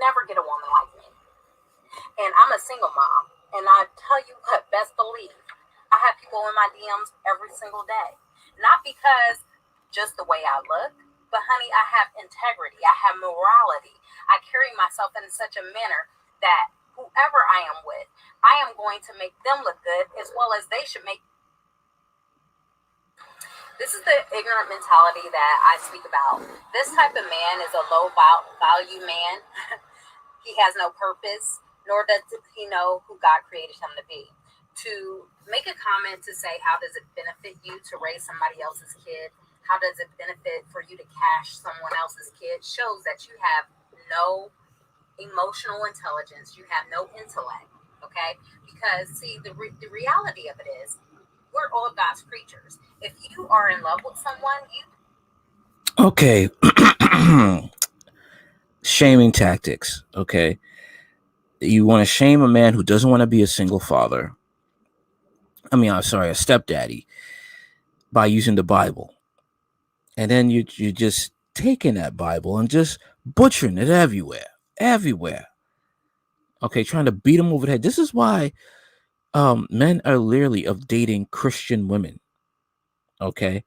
never get a woman like me. And I'm a single mom. And I tell you what, best believe, I have people in my DMs every single day. Not because just the way I look, but honey, I have integrity. I have morality. I carry myself in such a manner that whoever I am with, I am going to make them look good as well as they should make. This is the ignorant mentality that I speak about. This type of man is a low value man. He has no purpose, nor does he know who God created him to be. To make a comment to say, how does it benefit you to raise somebody else's kid? How does it benefit for you to cash someone else's kid? Shows that you have no emotional intelligence. You have no intellect, okay? Because, see, the reality of it is, we're all God's creatures. If you are in love with someone, you... Okay. Shaming tactics, okay? You want to shame a man who doesn't want to be a single father. I'm sorry, a stepdaddy, by using the Bible. And then you're just taking that Bible and just butchering it everywhere. Okay, trying to beat them over the head. This is why men are leery of dating Christian women. Okay,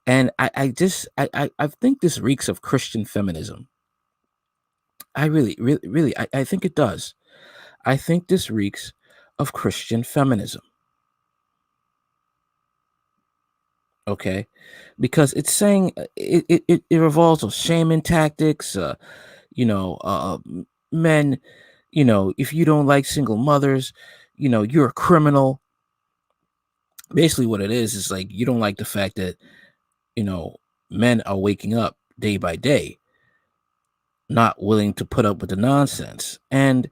and I think this reeks of Christian feminism. I really, I think it does. I think this reeks of Christian feminism. Okay, because it's saying it revolves on shaming tactics. Men, if you don't like single mothers, you're a criminal. Basically, what it is like you don't like the fact that men are waking up day by day, not willing to put up with the nonsense. And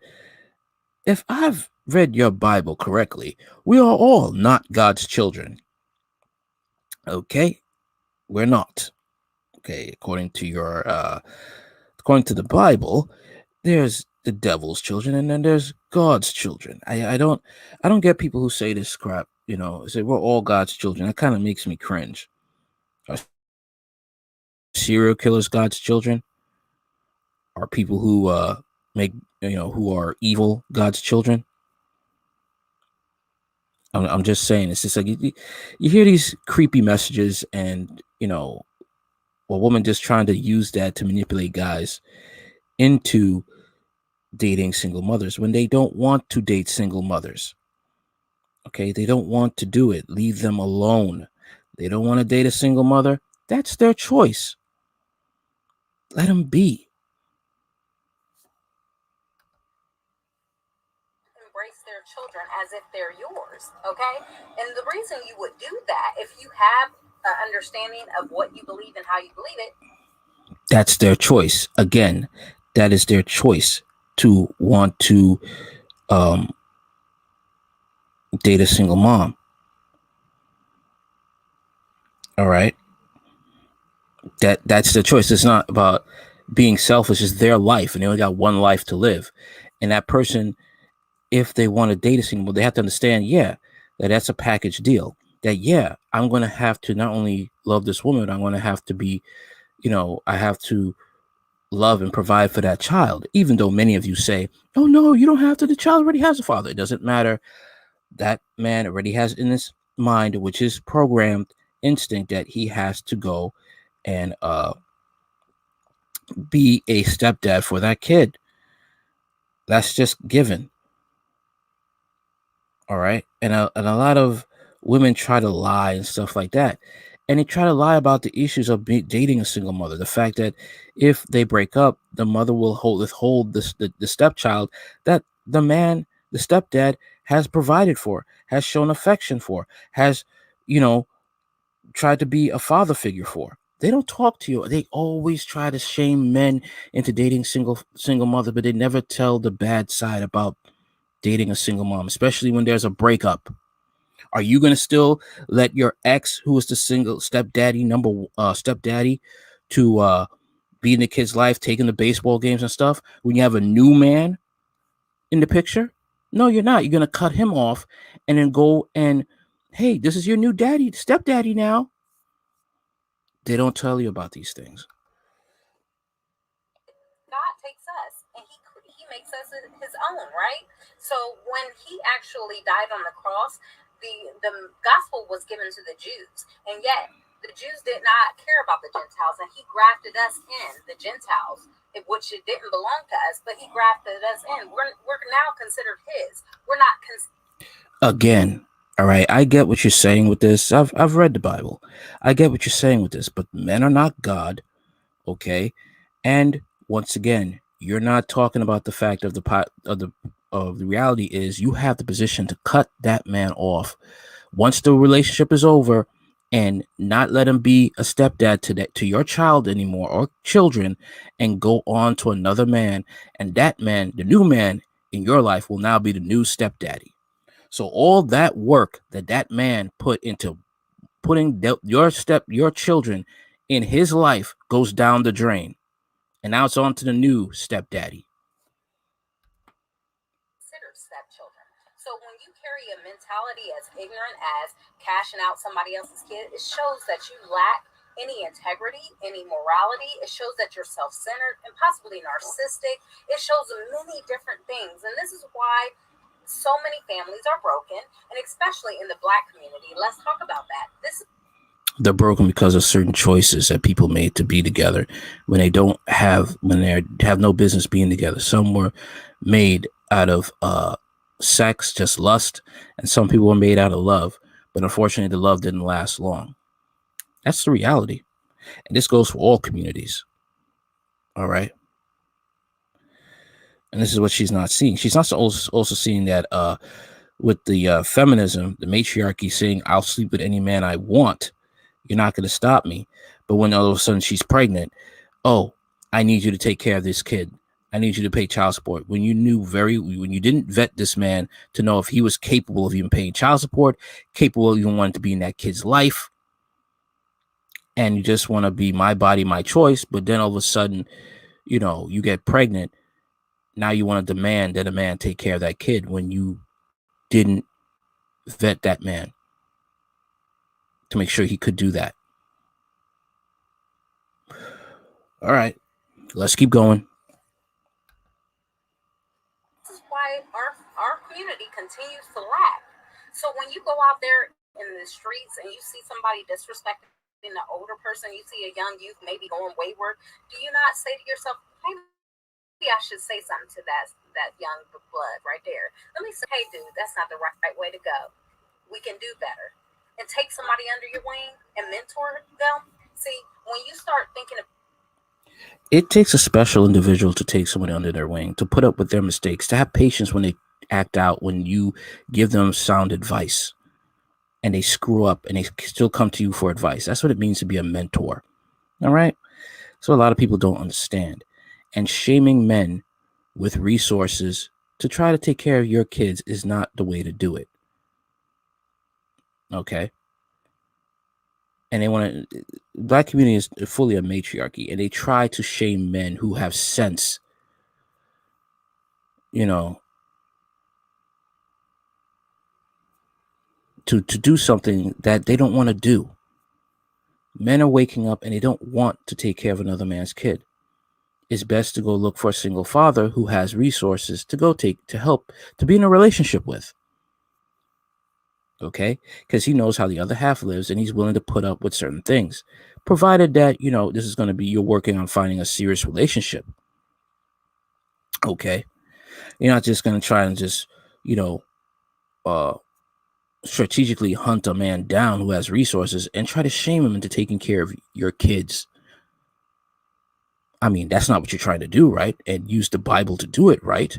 if I've read your Bible correctly, we are all not God's children. Okay, we're not. Okay, according to the Bible, there's the devil's children and then there's God's children. I don't get people who say this crap. Say we're all God's children. That kind of makes me cringe. Are serial killers God's children? Are people who who are evil God's children? I'm just saying, it's just like you hear these creepy messages, and a woman just trying to use that to manipulate guys into dating single mothers when they don't want to date single mothers. Okay, they don't want to do it. Leave them alone. They don't want to date a single mother. That's their choice. Let them be. Embrace their children as if they're yours, okay? And the reason you would do that, if you have an understanding of what you believe and how you believe it, that's their choice. Again, that is their choice to want to date a single mom. All right, that's their choice. It's not about being selfish. It's their life, and they only got one life to live. And that person, if they want to date a single mom, they have to understand, that's a package deal. That I'm going to have to not only love this woman, but I'm going to have to be, I have to love and provide for that child. Even though many of you say, "Oh no, you don't have to. The child already has a father." It doesn't matter. That man already has in his mind, which is programmed instinct, that he has to go and be a stepdad for that kid. That's just given. All right. And a lot of women try to lie and stuff like that. And they try to lie about the issues of dating a single mother. The fact that if they break up, the mother will withhold the stepchild that the man, the stepdad, has provided for, has shown affection for, has, tried to be a father figure for. They don't talk to you. They always try to shame men into dating single mother, but they never tell the bad side about dating a single mom, especially when there's a breakup. Are you going to still let your ex, who is the single stepdaddy, stepdaddy, to be in the kid's life, taking the baseball games and stuff, when you have a new man in the picture? No, you're not. You're going to cut him off and then go and, hey, this is your new daddy, stepdaddy now. They don't tell you about these things. God takes us and he makes us his own, right? So when he actually died on the cross, the gospel was given to the Jews, and yet the Jews did not care about the Gentiles, and he grafted us in, the Gentiles, which it didn't belong to us, but he grafted us in. We're now considered his. We're not Again, all right, I get what you're saying with this. I've read the Bible. I get what you're saying with this, but men are not God, okay? And once again, you're not talking about the fact of the reality is you have the position to cut that man off once the relationship is over, and not let him be a stepdad to your child anymore or children, and go on to another man, and that man, the new man in your life, will now be the new stepdaddy. So all that work that man put into putting your children in his life goes down the drain, and now it's on to the new stepdaddy. considered stepchildren. So when you carry a mentality as ignorant as cashing out somebody else's kid, it shows that you lack any integrity, any morality. It shows that you're self-centered and possibly narcissistic. It shows many different things. And this is why so many families are broken, and especially in the Black community. Let's talk about that. They're broken because of certain choices that people made to be together when they have no business being together. Some were made out of sex, just lust, and some people were made out of love. But unfortunately, the love didn't last long. That's the reality. And this goes for all communities. All right. And this is what she's not seeing. She's not also seeing that with the feminism, the matriarchy saying, I'll sleep with any man I want. You're not going to stop me. But when all of a sudden she's pregnant, oh, I need you to take care of this kid. I need you to pay child support. When you didn't vet this man to know if he was capable of even paying child support, capable of even wanting to be in that kid's life, and you just want to be my body, my choice. But then all of a sudden, you get pregnant. Now you want to demand that a man take care of that kid when you didn't vet that man to make sure he could do that. All right, let's keep going. This is why our community continues to lack. So when you go out there in the streets and you see somebody disrespecting an older person, you see a young youth maybe going wayward, do you not say to yourself, maybe I should say something to that young blood right there? Let me say, hey, dude, that's not the right way to go. We can do better. And take somebody under your wing and mentor them. See, when you start thinking of it takes a special individual to take someone under their wing, to put up with their mistakes, to have patience when they act out, when you give them sound advice and they screw up and they still come to you for advice. That's what it means to be a mentor. All right. So a lot of people don't understand. And shaming men with resources to try to take care of your kids is not the way to do it. Okay. And they want to, Black community is fully a matriarchy, and they try to shame men who have sense, to do something that they don't want to do. Men are waking up and they don't want to take care of another man's kid. It's best to go look for a single father who has resources to help to be in a relationship with. Okay? Because he knows how the other half lives and he's willing to put up with certain things, provided that, this is going to be, you're working on finding a serious relationship. Okay? You're not just going to try and just, strategically hunt a man down who has resources and try to shame him into taking care of your kids. I mean, that's not what you're trying to do, right? And use the Bible to do it, right?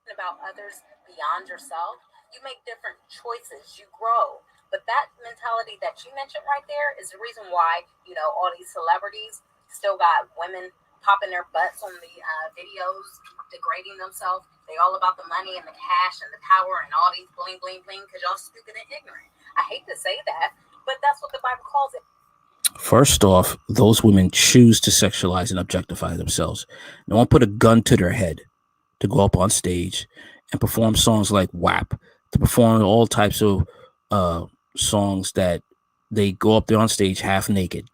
About others beyond yourself, you make different choices, you grow. But that mentality that you mentioned right there is the reason why, all these celebrities still got women popping their butts on the videos, degrading themselves. They all about the money and the cash and the power and all these bling, bling, bling, because y'all stupid and ignorant. I hate to say that, but that's what the Bible calls it. First off, those women choose to sexualize and objectify themselves. No one put a gun to their head to go up on stage and perform songs like WAP, to perform all types of songs that they go up there on stage half naked.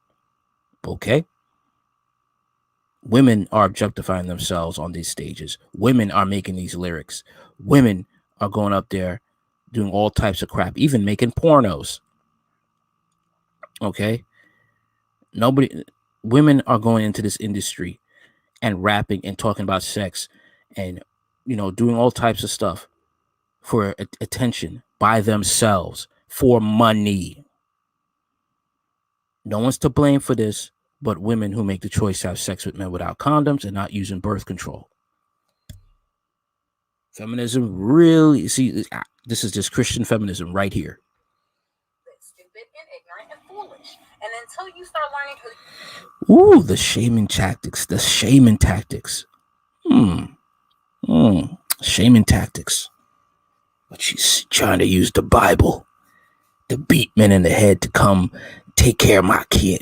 Okay? Women are objectifying themselves on these stages. Women are making these lyrics. Women are going up there doing all types of crap, even making pornos. Okay? Women are going into this industry and rapping and talking about sex and, doing all types of stuff for attention by themselves, for money. No one's to blame for this but women who make the choice to have sex with men without condoms and not using birth control. Feminism really, see, this is just Christian feminism right here. Stupid and ignorant and foolish. And until you start learning Ooh, the shaming tactics. Shaming tactics. But she's trying to use the Bible to beat men in the head to come take care of my kid.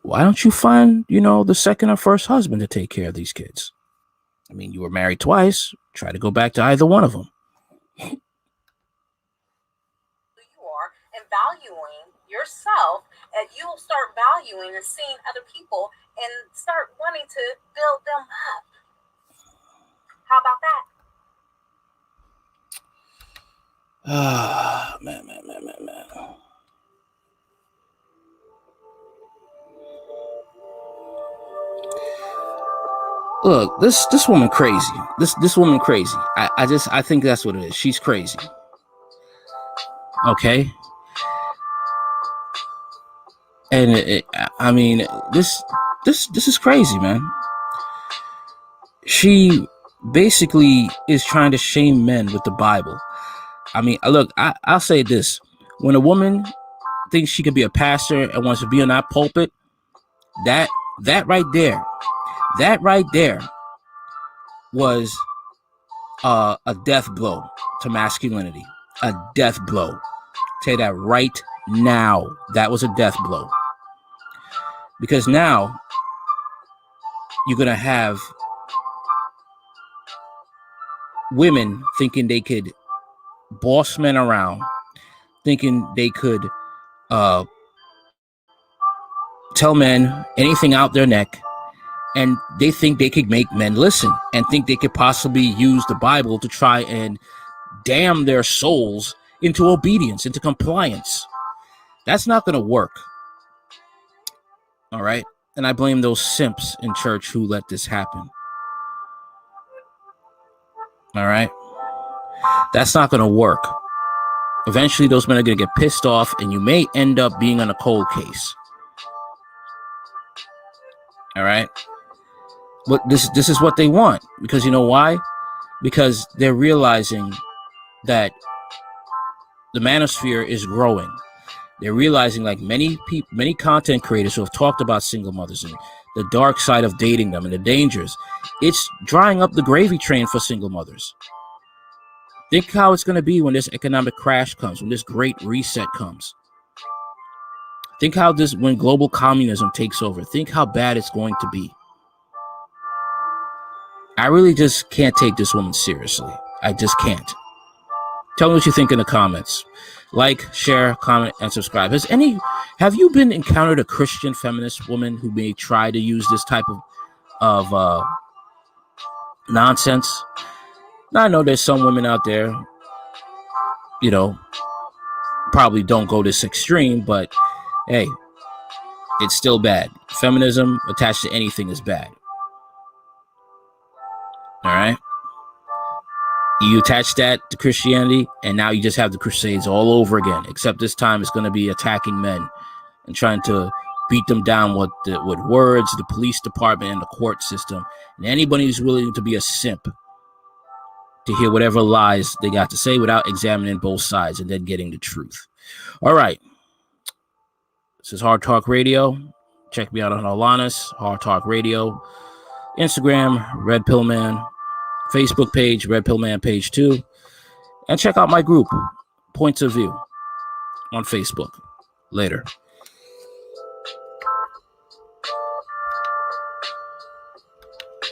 Why don't you find, the second or first husband to take care of these kids? I mean, you were married twice. Try to go back to either one of them. Who you are and valuing yourself, and you'll start valuing and seeing other people and start wanting to build them up. How about that? Ah, man. Look, this woman crazy. This woman crazy. I think that's what it is. She's crazy. Okay. And this is crazy, man. She basically is trying to shame men with the Bible. I mean, look, I'll say this. When a woman thinks she could be a pastor and wants to be on that pulpit, that right there was a death blow to masculinity. A death blow. Tell you that right now. That was a death blow. Because now you're going to have women thinking they could boss men around, thinking they could tell men anything out their neck, and they think they could make men listen and think they could possibly use the Bible to try and damn their souls into obedience, into compliance. That's not going to work. All right? And I blame those simps in church who let this happen. All right? That's not going to work. Eventually, those men are going to get pissed off, and you may end up being on a cold case. All right? But this is what they want. Because you know why? Because they're realizing that the manosphere is growing. They're realizing, like many content creators who have talked about single mothers and the dark side of dating them and the dangers, it's drying up the gravy train for single mothers. Think how it's going to be when this economic crash comes, when this great reset comes. Think how when global communism takes over. Think how bad it's going to be. I really just can't take this woman seriously. I just can't. Tell me what you think in the comments. Like, share, comment, and subscribe. Have you encountered a Christian feminist woman who may try to use this type of nonsense? Now, I know there's some women out there, probably don't go this extreme, but hey, it's still bad. Feminism attached to anything is bad. All right? You attach that to Christianity, and now you just have the Crusades all over again, except this time it's going to be attacking men and trying to beat them down with words, the police department and the court system, and anybody who's willing to be a simp to hear whatever lies they got to say without examining both sides and then getting the truth. All right. This is Hard Talk Radio. Check me out on Holonis, Hard Talk Radio, Instagram, Red Pill Man, Facebook page, Red Pill Man page 2, and check out my group, Points of View, on Facebook. Later.